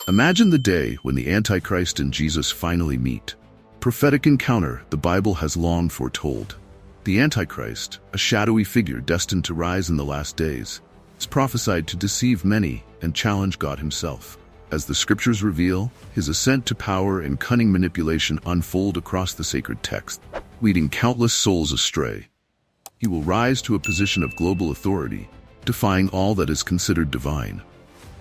Imagine the day when the Antichrist and Jesus finally meet. Prophetic encounter the Bible has long foretold. The Antichrist, a shadowy figure destined to rise in the last days, is prophesied to deceive many and challenge God himself. As the scriptures reveal, his ascent to power and cunning manipulation unfold across the sacred text, leading countless souls astray. He will rise to a position of global authority, defying all that is considered divine,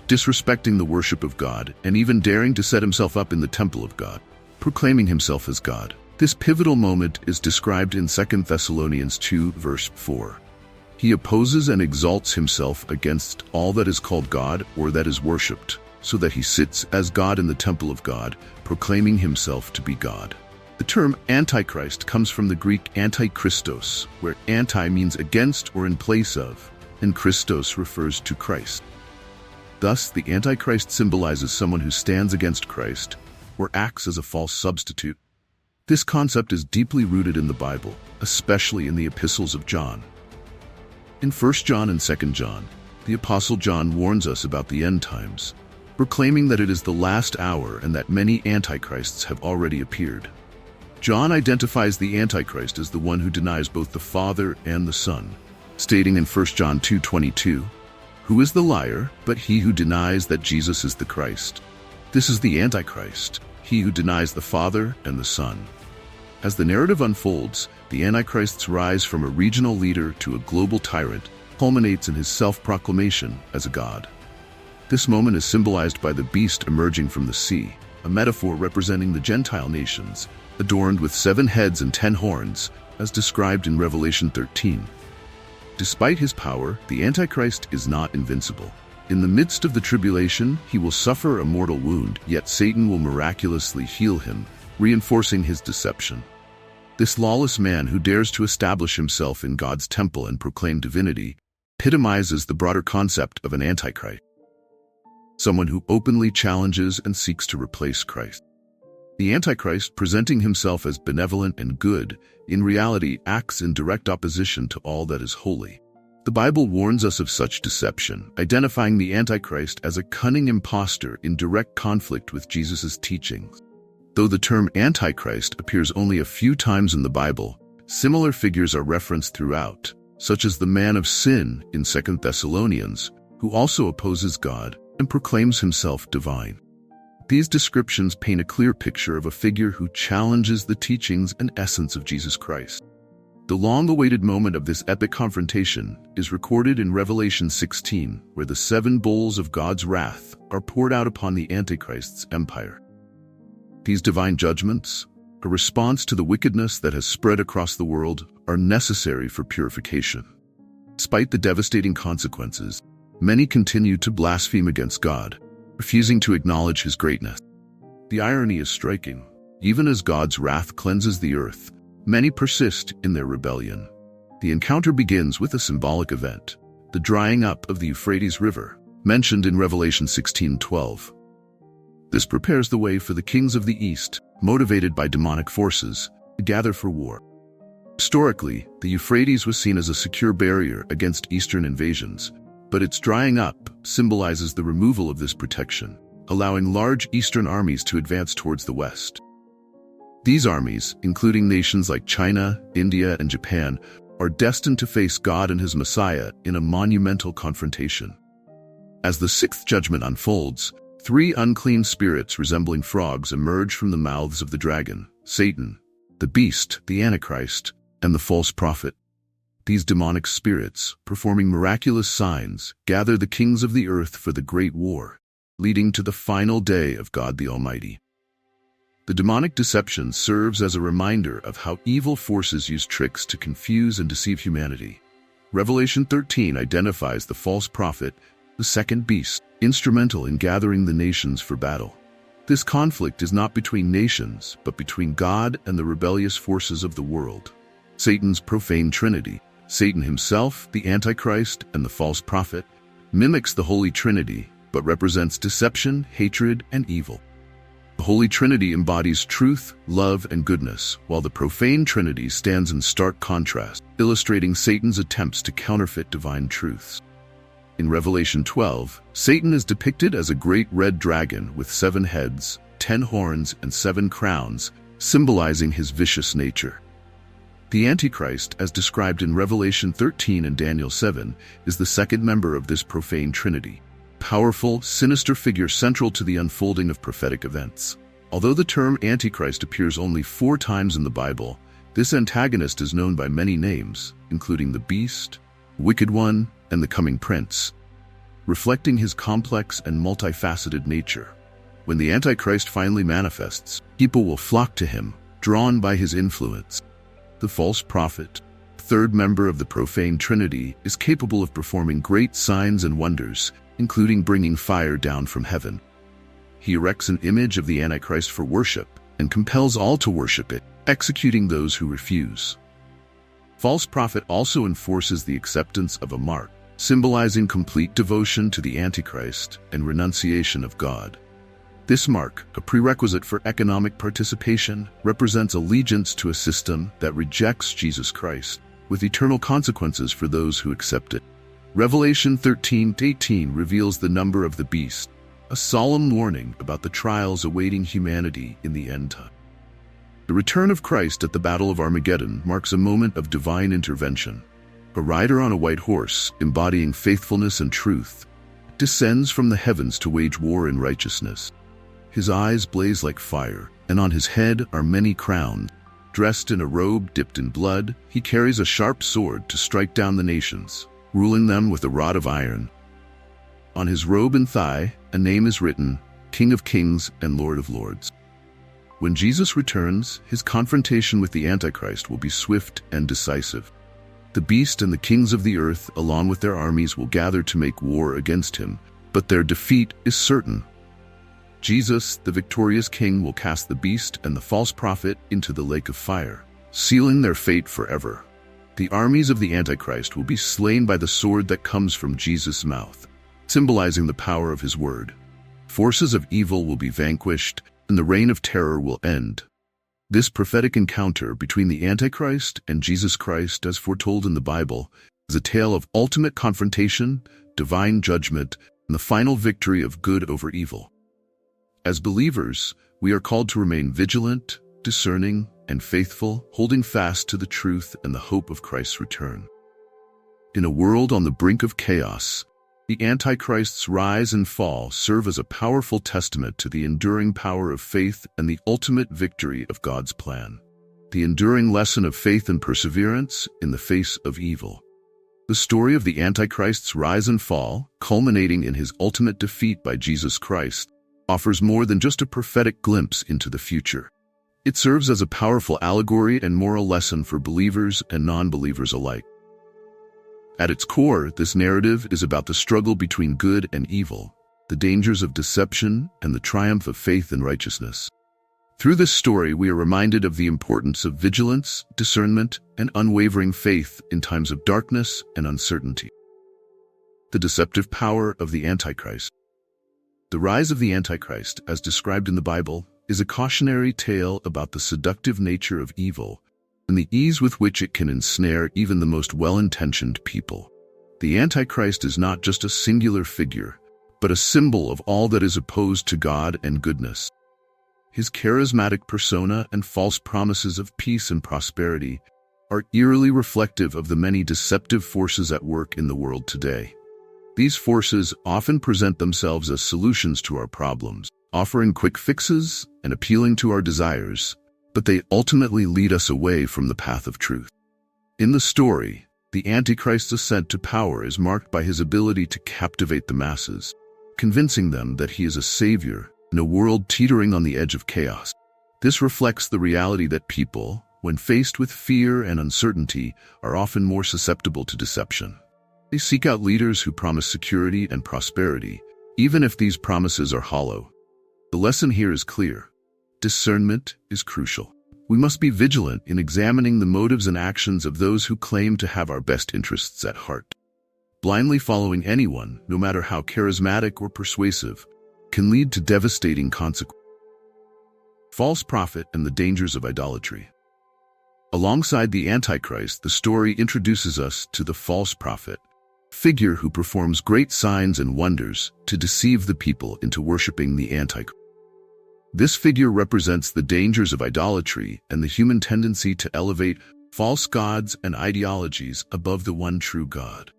disrespecting the worship of God, and even daring to set himself up in the temple of God, proclaiming himself as God. This pivotal moment is described in 2 Thessalonians 2, verse 4. He opposes and exalts himself against all that is called God or that is worshipped, so that he sits as God in the temple of God, proclaiming himself to be God. The term Antichrist comes from the Greek antichristos, where anti means against or in place of, and Christos refers to Christ. Thus, the Antichrist symbolizes someone who stands against Christ or acts as a false substitute. This concept is deeply rooted in the Bible, especially in the epistles of John. In 1 John and 2 John, the Apostle John warns us about the end times, proclaiming that it is the last hour and that many antichrists have already appeared. John identifies the Antichrist as the one who denies both the Father and the Son, stating in 1 John 2:22, "Who is the liar but he who denies that Jesus is the Christ? This is the Antichrist, he who denies the Father and the Son." As the narrative unfolds, the Antichrist's rise from a regional leader to a global tyrant culminates in his self-proclamation as a god. This moment is symbolized by the beast emerging from the sea, a metaphor representing the Gentile nations, adorned with 7 heads and 10 horns, as described in Revelation 13. Despite his power, the Antichrist is not invincible. In the midst of the tribulation, he will suffer a mortal wound, yet Satan will miraculously heal him, reinforcing his deception. This lawless man who dares to establish himself in God's temple and proclaim divinity epitomizes the broader concept of an Antichrist, someone who openly challenges and seeks to replace Christ. The Antichrist, presenting himself as benevolent and good, in reality acts in direct opposition to all that is holy. The Bible warns us of such deception, identifying the Antichrist as a cunning impostor in direct conflict with Jesus' teachings. Though the term Antichrist appears only a few times in the Bible, similar figures are referenced throughout, such as the man of sin in 2 Thessalonians, who also opposes God and proclaims himself divine. These descriptions paint a clear picture of a figure who challenges the teachings and essence of Jesus Christ. The long-awaited moment of this epic confrontation is recorded in Revelation 16, where the 7 bowls of God's wrath are poured out upon the Antichrist's empire. These divine judgments, a response to the wickedness that has spread across the world, are necessary for purification. Despite the devastating consequences, many continue to blaspheme against God, refusing to acknowledge his greatness. The irony is striking. Even as God's wrath cleanses the earth, many persist in their rebellion. The encounter begins with a symbolic event, the drying up of the Euphrates River, mentioned in Revelation 16:12. This prepares the way for the kings of the East, motivated by demonic forces, to gather for war. Historically, the Euphrates was seen as a secure barrier against Eastern invasions, but its drying up symbolizes the removal of this protection, allowing large Eastern armies to advance towards the West. These armies, including nations like China, India, and Japan, are destined to face God and his Messiah in a monumental confrontation. As the 6th judgment unfolds, 3 unclean spirits resembling frogs emerge from the mouths of the dragon, Satan, the beast, the Antichrist, and the false prophet. These demonic spirits, performing miraculous signs, gather the kings of the earth for the great war, leading to the final day of God the Almighty. The demonic deception serves as a reminder of how evil forces use tricks to confuse and deceive humanity. Revelation 13 identifies the false prophet, the second beast, instrumental in gathering the nations for battle. This conflict is not between nations, but between God and the rebellious forces of the world. Satan's profane trinity, Satan himself, the Antichrist, and the false prophet, mimics the Holy Trinity, but represents deception, hatred, and evil. The Holy Trinity embodies truth, love, and goodness, while the profane Trinity stands in stark contrast, illustrating Satan's attempts to counterfeit divine truths. In Revelation 12, Satan is depicted as a great red dragon with 7 heads, 10 horns, and 7 crowns, symbolizing his vicious nature. The Antichrist, as described in Revelation 13 and Daniel 7, is the second member of this profane trinity, powerful, sinister figure central to the unfolding of prophetic events. Although the term Antichrist appears only 4 times in the Bible, this antagonist is known by many names, including the Beast, Wicked One, and the Coming Prince, reflecting his complex and multifaceted nature. When the Antichrist finally manifests, people will flock to him, drawn by his influence. The false prophet, third member of the profane trinity, is capable of performing great signs and wonders, including bringing fire down from heaven. He erects an image of the Antichrist for worship and compels all to worship it, executing those who refuse. False prophet also enforces the acceptance of a mark, symbolizing complete devotion to the Antichrist and renunciation of God. This mark, a prerequisite for economic participation, represents allegiance to a system that rejects Jesus Christ, with eternal consequences for those who accept it. Revelation 13:18 reveals the number of the beast, a solemn warning about the trials awaiting humanity in the end time. The return of Christ at the Battle of Armageddon marks a moment of divine intervention. A rider on a white horse, embodying faithfulness and truth, descends from the heavens to wage war in righteousness. His eyes blaze like fire, and on his head are many crowns. Dressed in a robe dipped in blood, he carries a sharp sword to strike down the nations, ruling them with a rod of iron. On his robe and thigh, a name is written, King of Kings and Lord of Lords. When Jesus returns, his confrontation with the Antichrist will be swift and decisive. The beast and the kings of the earth, along with their armies, will gather to make war against him, but their defeat is certain. Jesus, the victorious king, will cast the beast and the false prophet into the lake of fire, sealing their fate forever. The armies of the Antichrist will be slain by the sword that comes from Jesus' mouth, symbolizing the power of his word. Forces of evil will be vanquished, and the reign of terror will end. This prophetic encounter between the Antichrist and Jesus Christ, as foretold in the Bible, is a tale of ultimate confrontation, divine judgment, and the final victory of good over evil. As believers, we are called to remain vigilant, discerning, and faithful, holding fast to the truth and the hope of Christ's return. In a world on the brink of chaos, the Antichrist's rise and fall serve as a powerful testament to the enduring power of faith and the ultimate victory of God's plan. The enduring lesson of faith and perseverance in the face of evil. The story of the Antichrist's rise and fall, culminating in his ultimate defeat by Jesus Christ, offers more than just a prophetic glimpse into the future. It serves as a powerful allegory and moral lesson for believers and non-believers alike. At its core, this narrative is about the struggle between good and evil, the dangers of deception, and the triumph of faith and righteousness. Through this story, we are reminded of the importance of vigilance, discernment, and unwavering faith in times of darkness and uncertainty. The deceptive power of the Antichrist. The rise of the Antichrist, as described in the Bible, is a cautionary tale about the seductive nature of evil and the ease with which it can ensnare even the most well-intentioned people. The Antichrist is not just a singular figure, but a symbol of all that is opposed to God and goodness. His charismatic persona and false promises of peace and prosperity are eerily reflective of the many deceptive forces at work in the world today. These forces often present themselves as solutions to our problems, offering quick fixes and appealing to our desires, but they ultimately lead us away from the path of truth. In the story, the Antichrist's ascent to power is marked by his ability to captivate the masses, convincing them that he is a savior in a world teetering on the edge of chaos. This reflects the reality that people, when faced with fear and uncertainty, are often more susceptible to deception. They seek out leaders who promise security and prosperity, even if these promises are hollow. The lesson here is clear. Discernment is crucial. We must be vigilant in examining the motives and actions of those who claim to have our best interests at heart. Blindly following anyone, no matter how charismatic or persuasive, can lead to devastating consequences. False prophet and the dangers of idolatry. Alongside the Antichrist, the story introduces us to the false prophet, figure who performs great signs and wonders to deceive the people into worshiping the Antichrist. This figure represents the dangers of idolatry and the human tendency to elevate false gods and ideologies above the one true God.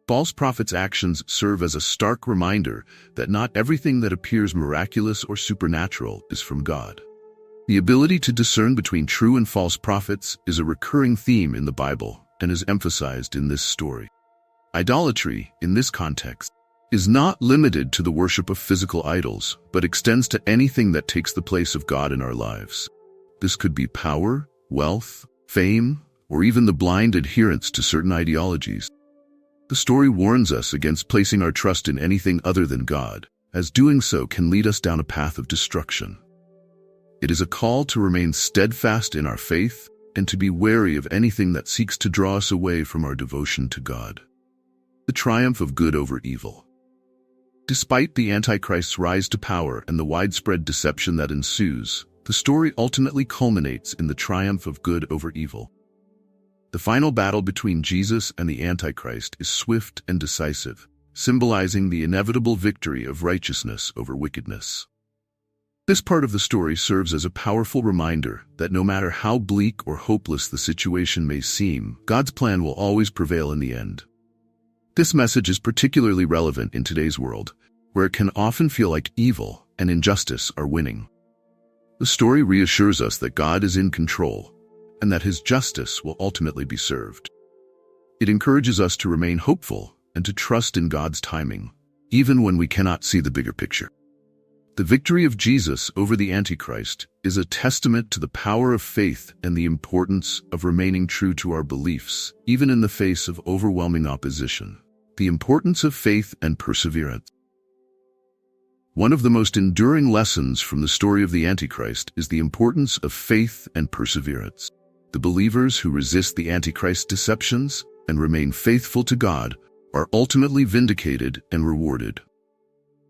False prophets' actions serve as a stark reminder that not everything that appears miraculous or supernatural is from God. The ability to discern between true and false prophets is a recurring theme in the Bible and is emphasized in this story. Idolatry, in this context, is not limited to the worship of physical idols, but extends to anything that takes the place of God in our lives. This could be power, wealth, fame, or even the blind adherence to certain ideologies. The story warns us against placing our trust in anything other than God, as doing so can lead us down a path of destruction. It is a call to remain steadfast in our faith and to be wary of anything that seeks to draw us away from our devotion to God. The triumph of good over evil. Despite the Antichrist's rise to power and the widespread deception that ensues, the story ultimately culminates in the triumph of good over evil. The final battle between Jesus and the Antichrist is swift and decisive, symbolizing the inevitable victory of righteousness over wickedness. This part of the story serves as a powerful reminder that no matter how bleak or hopeless the situation may seem, God's plan will always prevail in the end. This message is particularly relevant in today's world, where it can often feel like evil and injustice are winning. The story reassures us that God is in control and that His justice will ultimately be served. It encourages us to remain hopeful and to trust in God's timing, even when we cannot see the bigger picture. The victory of Jesus over the Antichrist is a testament to the power of faith and the importance of remaining true to our beliefs, even in the face of overwhelming opposition. The importance of faith and perseverance. One of the most enduring lessons from the story of the Antichrist is the importance of faith and perseverance. The believers who resist the Antichrist's deceptions and remain faithful to God are ultimately vindicated and rewarded.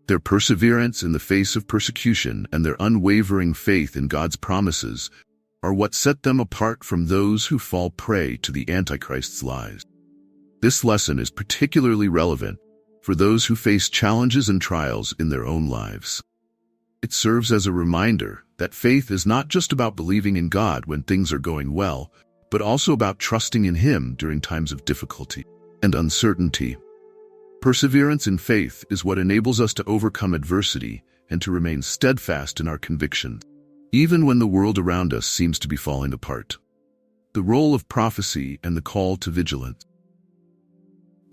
Their perseverance in the face of persecution and their unwavering faith in God's promises are what set them apart from those who fall prey to the Antichrist's lies. This lesson is particularly relevant for those who face challenges and trials in their own lives. It serves as a reminder that faith is not just about believing in God when things are going well, but also about trusting in Him during times of difficulty and uncertainty. Perseverance in faith is what enables us to overcome adversity and to remain steadfast in our convictions, even when the world around us seems to be falling apart. The role of prophecy and the call to vigilance.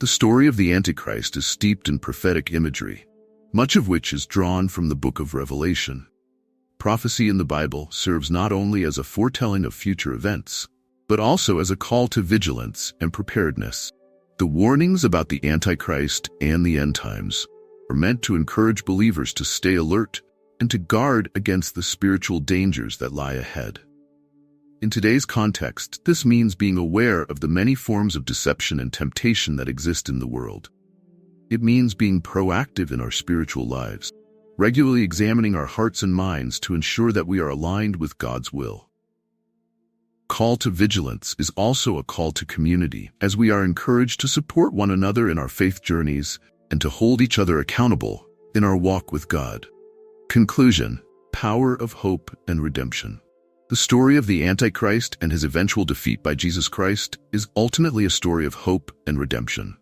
The story of the Antichrist is steeped in prophetic imagery, much of which is drawn from the book of Revelation. Prophecy in the Bible serves not only as a foretelling of future events, but also as a call to vigilance and preparedness. The warnings about the Antichrist and the end times are meant to encourage believers to stay alert and to guard against the spiritual dangers that lie ahead. In today's context, this means being aware of the many forms of deception and temptation that exist in the world. It means being proactive in our spiritual lives, regularly examining our hearts and minds to ensure that we are aligned with God's will. Call to vigilance is also a call to community, as we are encouraged to support one another in our faith journeys and to hold each other accountable in our walk with God. Conclusion: power of hope and redemption. The story of the Antichrist and his eventual defeat by Jesus Christ is ultimately a story of hope and redemption.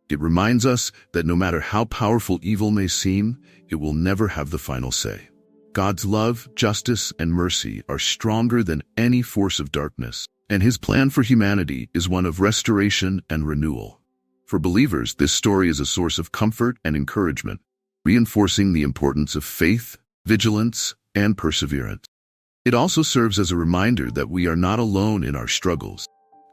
It reminds us that no matter how powerful evil may seem, it will never have the final say. God's love, justice, and mercy are stronger than any force of darkness, and His plan for humanity is one of restoration and renewal. For believers, this story is a source of comfort and encouragement, reinforcing the importance of faith, vigilance, and perseverance. It also serves as a reminder that we are not alone in our struggles.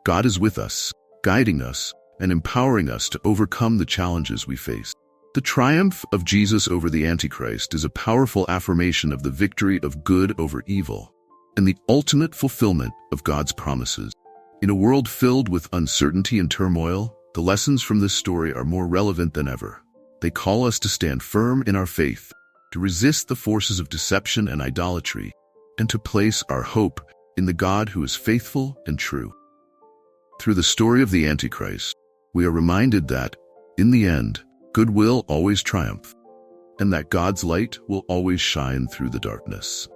God is with us, guiding us, and empowering us to overcome the challenges we face. The triumph of Jesus over the Antichrist is a powerful affirmation of the victory of good over evil and the ultimate fulfillment of God's promises. In a world filled with uncertainty and turmoil, the lessons from this story are more relevant than ever. They call us to stand firm in our faith, to resist the forces of deception and idolatry, and to place our hope in the God who is faithful and true. Through the story of the Antichrist, we are reminded that, In the end, good will always triumph, and that God's light will always shine through the darkness.